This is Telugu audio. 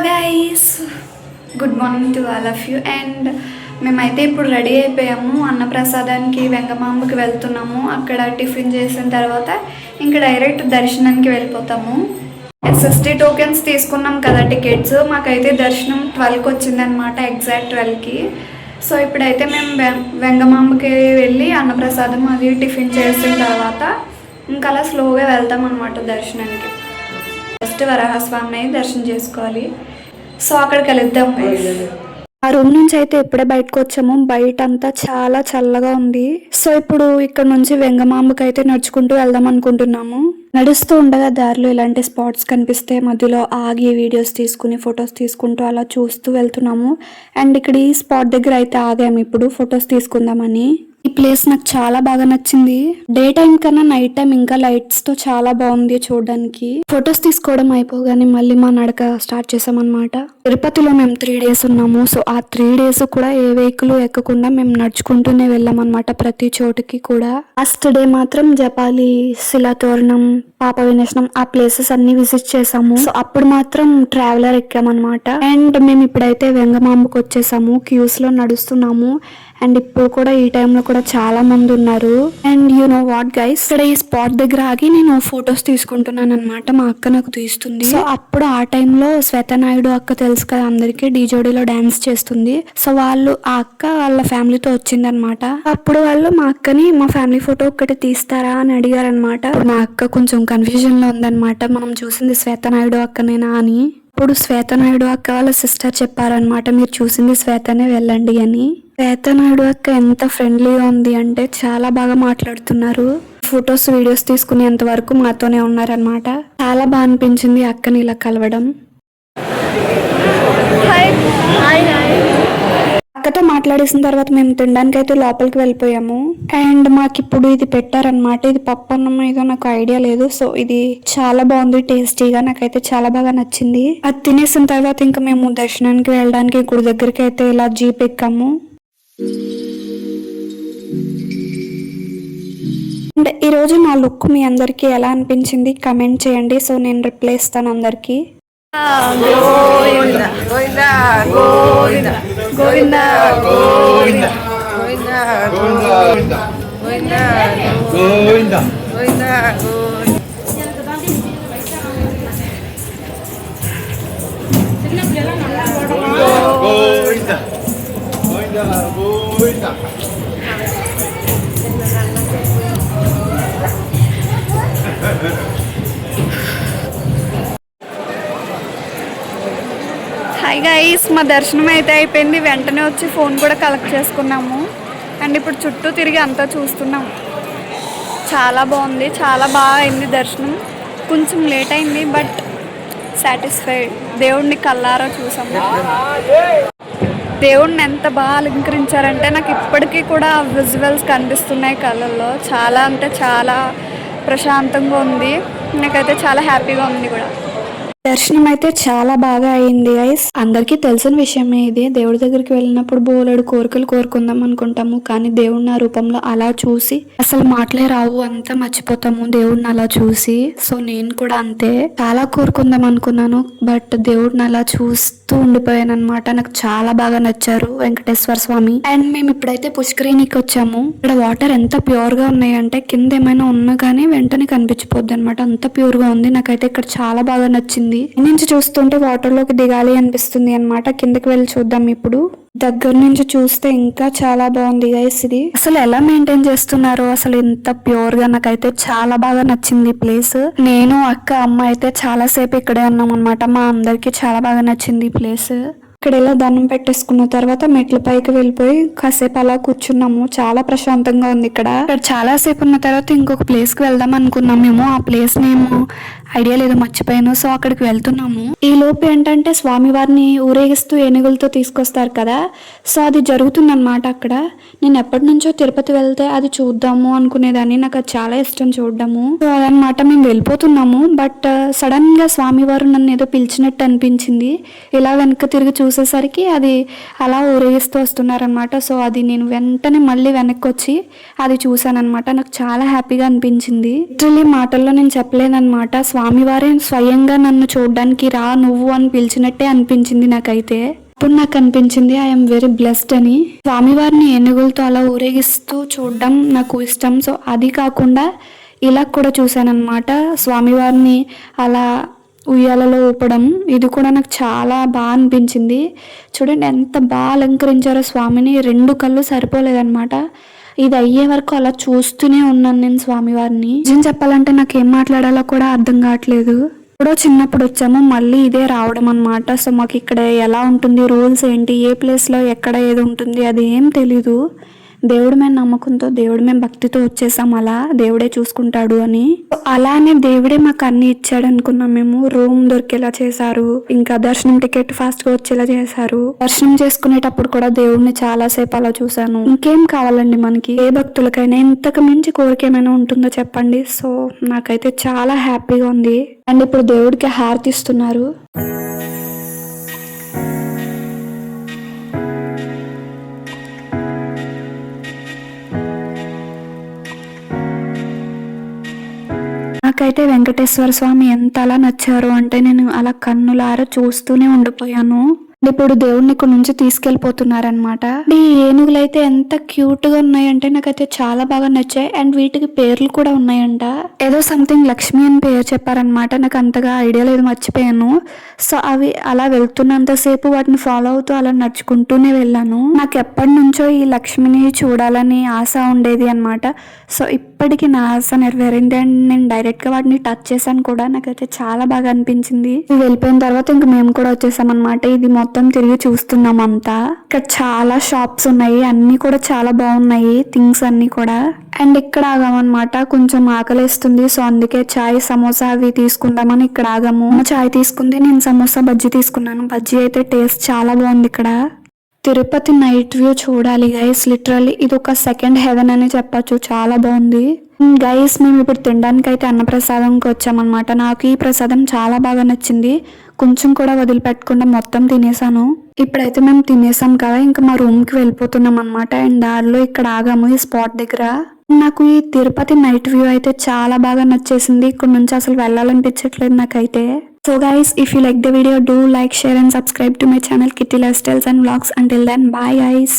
Guys, good morning to all of you. And మేమైతే ఇప్పుడు రెడీ అయిపోయాము. అన్నప్రసాదానికి వెంగమాంబకి వెళ్తున్నాము. అక్కడ టిఫిన్ చేసిన తర్వాత ఇంకా డైరెక్ట్ దర్శనానికి వెళ్ళిపోతాము. SST టోకెన్స్ తీసుకున్నాం కదా, టికెట్స్. మాకైతే దర్శనం 12కి వచ్చిందనమాట, ఎగ్జాక్ట్ 12కి. సో ఇప్పుడైతే మేము వెంగమాంబకి వెళ్ళి అన్నప్రసాదం అది టిఫిన్ చేసిన తర్వాత ఇంకా అలా స్లోగా వెళ్తాం అనమాట దర్శనానికి. ఫస్ట్ వరాహస్వామిని దర్శనం చేసుకోవాలి. సో అక్కడికి వెళ్దాం. ఆ రూమ్ నుంచి అయితే ఇప్పుడే బయటకు వచ్చాము. బయట అంతా చాలా చల్లగా ఉంది. సో ఇప్పుడు ఇక్కడ నుంచి వెంగమాంబకి అయితే నడుచుకుంటూ వెళ్దాం అనుకుంటున్నాము. నడుస్తూ ఉండగా దారిలో ఇలాంటి స్పాట్స్ కనిపిస్తే మధ్యలో ఆగి వీడియోస్ తీసుకుని ఫొటోస్ తీసుకుంటూ అలా చూస్తూ వెళ్తున్నాము. అండ్ ఇక్కడ ఈ స్పాట్ దగ్గర అయితే ఆగాము ఇప్పుడు ఫొటోస్ తీసుకుందామని. ఈ ప్లేస్ నాకు చాలా బాగా నచ్చింది. డే టైం కన్నా నైట్ టైం ఇంకా లైట్స్ తో చాలా బాగుంది చూడడానికి. ఫొటోస్ తీసుకోవడం అయిపోగానే మళ్ళీ మా నడక స్టార్ట్ చేసామన్నమాట. తిరుపతిలో మేము 3 days ఉన్నాము. సో ఆ 3 days కూడా ఏ వెహికల్ ఎక్కకుండా మేము నడుచుకుంటూనే వెళ్ళామన్నమాట ప్రతి చోటుకి కూడా. లాస్ట్ డే మాత్రం జపాలి, శిలాతోరణం, పాప వినాశనం ఆ ప్లేసెస్ అన్ని విజిట్ చేసాము. సో అప్పుడు మాత్రం ట్రావెలర్ ఎక్కామన్నమాట. అండ్ మేము ఇప్పుడైతే వెంగమాంబకు వచ్చేసాము. క్యూస్ లో నడుస్తున్నాము. అండ్ ఇప్పుడు కూడా ఈ టైంలో కూడా చాలా మంది ఉన్నారు. And you know what guys, ఇక్కడ ఈ స్పాట్ దగ్గర ఆగి నేను ఫొటోస్ తీసుకుంటున్నాను అనమాట. మా అక్క నాకు తీస్తుంది. సో అప్పుడు ఆ టైంలో శ్వేతనాయుడు అక్క తెలుసు కదా అందరికి, డీజోడీలో డాన్స్ చేస్తుంది. సో వాళ్ళు ఆ అక్క వాళ్ళ ఫ్యామిలీతో వచ్చింది అనమాట. అప్పుడు వాళ్ళు మా అక్కని మా ఫ్యామిలీ ఫోటో ఒక్కటి తీస్తారా అని అడిగారు అనమాట. మా అక్క కొంచెం కన్ఫ్యూజన్ లో ఉందన్నమాట, మనం చూసింది శ్వేతనాయుడు అక్కనేనా అని. ఇప్పుడు శ్వేతనాయుడు అక్క వాళ్ళ సిస్టర్ చెప్పారనమాట, మీరు చూసింది శ్వేతనే వెళ్ళండి అని. శ్వేతనాయుడు అక్క ఎంత ఫ్రెండ్లీగా ఉంది అంటే చాలా బాగా మాట్లాడుతున్నారు. ఫొటోస్ వీడియోస్ తీసుకునేంత వరకు మాతోనే ఉన్నారనమాట. చాలా బాగా అనిపించింది అక్కని ఇలా కలవడం. అక్కతో మాట్లాడేసిన తర్వాత మేము తినడానికి అయితే లోపలికి వెళ్ళిపోయాము. అండ్ మాకు ఇప్పుడు ఇది పెట్టారనమాట. ఇది పప్పు అన్నం ఏదో నాకు ఐడియా లేదు. సో ఇది చాలా బాగుంది, టేస్టీగా, నాకైతే చాలా బాగా నచ్చింది. అది తినేసిన తర్వాత ఇంకా మేము దర్శనానికి వెళ్ళడానికి గుడి దగ్గరికి అయితే ఇలా జీప్ ఎక్కాము. అండ్ ఈరోజు నా లుక్ మీ అందరికి ఎలా అనిపించింది కమెంట్ చేయండి. సో నేను రిప్లై ఇస్తాను అందరికి. హాయ్ గైస్, మా దర్శనం అయితే అయిపోయింది. వెంటనే వచ్చి ఫోన్ కూడా కలెక్ట్ చేసుకున్నాము. అండ్ ఇప్పుడు చుట్టూ తిరిగి అంతా చూస్తున్నాం. చాలా బాగుంది, చాలా బాగా అయింది దర్శనం. కొంచెం లేట్ అయింది బట్ సాటిస్ఫైడ్. దేవుడిని కల్లారా చూసాము. దేవుడిని ఎంత బాగా అలంకరించారంటే నాకు ఇప్పటికీ కూడా విజువల్స్ కనిపిస్తున్నాయి కళ్ళల్లో. చాలా అంటే చాలా ప్రశాంతంగా ఉంది. నాకైతే చాలా హ్యాపీగా ఉంది కూడా. దర్శనం అయితే చాలా బాగా అయింది గైస్. అందరికీ తెలిసిన విషయమే ఇది. దేవుడి దగ్గరికి వెళ్ళినప్పుడు బోలెడు కోరికలు కోరుకుందాం అనుకుంటాము, కానీ దేవుడిని ఆ రూపంలో అలా చూసి అసలు మాటలే రావు, అంతా మర్చిపోతాము దేవుడిని అలా చూసి. సో నేను కూడా అంతే, చాలా కోరుకుందాం అనుకున్నాను బట్ దేవుడిని అలా చూస్తూ ఉండిపోయాను అనమాట. నాకు చాలా బాగా నచ్చారు వెంకటేశ్వర స్వామి. అండ్ మేము ఇప్పుడైతే పుష్కరిణికి వచ్చాము. ఇక్కడ వాటర్ ఎంత ప్యూర్ గా ఉన్నాయంటే కింద ఏమైనా ఉన్నా కానీ వెంటనే కనిపించిపోద్ది అనమాట, అంత ప్యూర్ గా ఉంది. నాకైతే ఇక్కడ చాలా బాగా నచ్చింది. నుంచి చూస్తుంటే వాటర్ లోకి దిగాలి అనిపిస్తుంది అనమాట. కిందకి వెళ్ళి చూద్దాం ఇప్పుడు. దగ్గర నుంచి చూస్తే ఇంకా చాలా బాగుంది గైస్. ఇది అసలు ఎలా మెయింటైన్ చేస్తున్నారో, అసలు ఎంత ప్యూర్ గా, నాకైతే చాలా బాగా నచ్చింది ప్లేస్. నేను అక్క అమ్మ అయితే చాలా సేపు ఇక్కడే ఉన్నాం అనమాట. మా అందరికి చాలా బాగా నచ్చింది ఈ ప్లేస్. ఇక్కడ ఇలా దండం పెట్టేసుకున్న తర్వాత మెట్ల పైకి వెళ్ళిపోయి కాసేపు అలా కూర్చున్నాము. చాలా ప్రశాంతంగా ఉంది ఇక్కడ. చాలా సేపు ఉన్న తర్వాత ఇంకొక ప్లేస్ కి వెళ్దాం అనుకున్నాం మేము. ఆ ప్లేస్ మేము ఐడియా లేదు, మర్చిపోయాను. సో అక్కడికి వెళ్తున్నాము. ఈ లోపు ఏంటంటే స్వామివారిని ఊరేగిస్తూ ఏనుగులతో తీసుకొస్తారు కదా, సో అది జరుగుతుందన్నమాట అక్కడ. నేను ఎప్పటి నుంచో తిరుపతి వెళ్తే అది చూద్దాము అనుకునేదాన్ని. నాకు అది చాలా ఇష్టం చూడడము. సో అదనమాట మేము వెళ్ళిపోతున్నాము. బట్ సడన్ గా స్వామివారు నన్ను ఏదో పిలిచినట్టు అనిపించింది. ఇలా వెనక్కి తిరిగి చూసేసరికి అది అలా ఊరేగిస్తూ వస్తున్నారనమాట. సో అది నేను వెంటనే మళ్ళీ వెనక్కి వచ్చి అది చూసాను అనమాట. నాకు చాలా హ్యాపీగా అనిపించింది. లిటరలీ మాటల్లో నేను చెప్పలేనమాట. స్వామివారే స్వయంగా నన్ను చూడడానికి రా నువ్వు అని పిలిచినట్టే అనిపించింది నాకైతే. అప్పుడు నాకు అనిపించింది ఐఎమ్ వెరీ బ్లెస్డ్ అని. స్వామివారిని ఏనుగులతో అలా ఊరేగిస్తూ చూడడం నాకు ఇష్టం. సో అది కాకుండా ఇలా కూడా చూశానన్నమాట, స్వామివారిని అలా ఉయ్యాలలో ఊపడం. ఇది కూడా నాకు చాలా బాగా అనిపించింది. చూడండి ఎంత బాగా అలంకరించారో స్వామిని, 2 కళ్ళు సరిపోలేదన్నమాట. ఇది అయ్యే వరకు అలా చూస్తూనే ఉన్నాను నేను స్వామివారిని. నిజం చెప్పాలంటే నాకు ఏం మాట్లాడాలో కూడా అర్థం కావట్లేదు. ఇప్పుడు చిన్నప్పుడు వచ్చాము, మళ్ళీ ఇదే రావడం అనమాట. సో మాకు ఇక్కడ ఎలా ఉంటుంది, రూల్స్ ఏంటి, ఏ ప్లేస్లో ఎక్కడ ఏది ఉంటుంది అది ఏం తెలీదు. దేవుడి మీద నమ్మకంతో, దేవుడి మీద భక్తితో వచ్చేసాం. అలా దేవుడే చూసుకుంటాడు అని. అలానే దేవుడే మాకు అన్ని ఇచ్చాడు అనుకున్నాం మేము. రూమ్ దొరికేలా చేశారు, ఇంకా దర్శనం టికెట్ ఫాస్ట్ గా వచ్చేలా చేశారు. దర్శనం చేసుకునేటప్పుడు కూడా దేవుడిని చాలా సేపు అలా చూసాను. ఇంకేం కావాలండి మనకి, ఏ భక్తులకైనా ఇంతకు మించి కోరిక ఏమైనా ఉంటుందో చెప్పండి. సో నాకైతే చాలా హ్యాపీగా ఉంది. అండ్ ఇప్పుడు దేవుడికి హారతి ఇస్తున్నారు. నాకైతే వెంకటేశ్వర స్వామి ఎంత అలా నచ్చారు అంటే నేను అలా కన్నులారా చూస్తూనే ఉండిపోయాను. ఇప్పుడు దేవుడిని ఇక్కడ నుంచి తీసుకెళ్లిపోతున్నారనమాట. ఈ ఏనుగులు అయితే ఎంత క్యూట్ గా ఉన్నాయంటే నాకైతే చాలా బాగా నచ్చాయి. అండ్ వీటికి పేర్లు కూడా ఉన్నాయంట. ఏదో సంథింగ్ లక్ష్మి అని పేరు చెప్పారనమాట. నాకు అంతగా ఐడియా లేదు, మర్చిపోయాను. సో అవి అలా వెళ్తున్నంతసేపు వాటిని ఫాలో అవుతూ అలా నడుచుకుంటూనే వెళ్ళాను. నాకు ఎప్పటి నుంచో ఈ లక్ష్మిని చూడాలని ఆశ ఉండేది అనమాట. సో ఇప్పటికి నా ఆశ నెరవేరింది. అండ్ నేను డైరెక్ట్ గా వాటిని టచ్ చేశాను కూడా. నాకైతే చాలా బాగా అనిపించింది. ఇవి వెళ్ళిపోయిన తర్వాత ఇంక మేము కూడా వచ్చేసాం అనమాట. ఇది మొత్తం తిరిగి చూస్తున్నాం అంతా. ఇక్కడ చాలా షాప్స్ ఉన్నాయి, అన్ని కూడా చాలా బాగున్నాయి థింగ్స్ అన్ని కూడా. అండ్ ఇక్కడ ఆగామన్నమాట, కొంచెం ఆకలేస్తుంది. సో అందుకే చాయ్ సమోసా అవి తీసుకుందామని ఇక్కడ ఆగాము. చాయ్ తీసుకుంది, నేను సమోసా బజ్జీ తీసుకున్నాను. బజ్జీ అయితే టేస్ట్ చాలా బాగుంది. ఇక్కడ తిరుపతి నైట్ వ్యూ చూడాలి గైస్. లిటరల్లీ ఇది ఒక సెకండ్ హెవెన్ అని చెప్పచ్చు, చాలా బాగుంది. గైస్ మేము ఇప్పుడు తినడానికి అయితే అన్నప్రసాదంకి వచ్చామన్నమాట. నాకు ఈ ప్రసాదం చాలా బాగా నచ్చింది. కొంచెం కూడా వదిలిపెట్టకుండా మొత్తం తినేసాను. ఇప్పుడైతే మేము తినేసాం కదా, ఇంకా మా రూమ్ కి వెళ్ళిపోతున్నాం అనమాట. అండ్ దారిలో ఇక్కడ ఆగాము ఈ స్పాట్ దగ్గర. నాకు ఈ తిరుపతి నైట్ వ్యూ అయితే చాలా బాగా నచ్చేసింది. ఇక్కడ నుంచి అసలు వెళ్ళాలనిపించట్లేదు నాకైతే. So guys, if you like the video, do like, share and subscribe to my channel Kitty Lifestyles and Vlogs. Until then, bye guys.